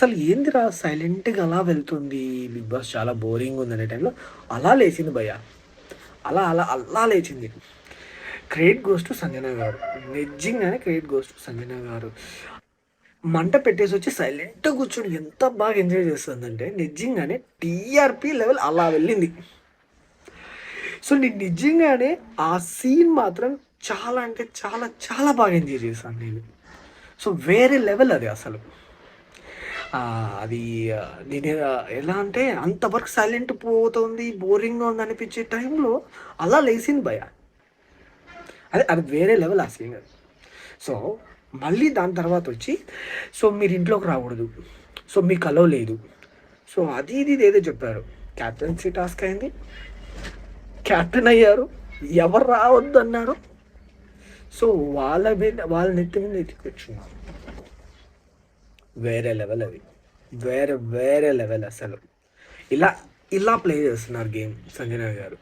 అసలు ఏందిరా సైలెంట్‌గా అలా వెళ్తుంది. 'బిగ్ బాస్' చాలా బోరింగ్‌గా ఉందనే టైంలో అలా లేచింది భయ్య. అలా లేచింది. క్రెడిట్ గోస్ టు సంజన గారు. నిజంగానే క్రెడిట్ గోస్ టు సంజన గారు. మంట పెట్టేసొచ్చి సైలెంట్‌గా కూర్చొని ఎంత బాగా ఎంజాయ్ చేస్తుందంటే నిజంగానే టీఆర్‌పీ లెవెల్ అలా వెళ్ళింది. సో, నేను నిజంగానే ఆ సీన్ మాత్రం చాలా అంటే చాలా చాలా బాగా ఎంజాయ్ చేశాను నేను. సో, వేరే లెవెల్ అది అసలు. అది నేను ఎలా అంటే అంత వర్క్ సైలెంట్ పోతుంది, బోరింగ్‌గా ఉందనిపించే టైంలో అలా లేసింది భయ్య. అది వేరే లెవెల్ ఆ సీన్. సో, మళ్ళీ దాని తర్వాతొచ్చి సో, మీరు ఇంట్లోకి రాకూడదు. సో, మీకు అలో లేదు. సో, అది ఇది ఇదేదో చెప్పారు. క్యాప్టెన్సీ టాస్క్ అయింది. కెప్టెన్ అయ్యారు. ఎవరు రావద్దన్నారు. సో, వాళ్ళ నెత్తి మీద ఎత్తుకొచ్చున్నారు. వేరే లెవెల్ అది. వేరే లెవెల్ అసలు. ఇలా ఇలా ప్లే చేస్తున్నారు గేమ్ సంజన గారు.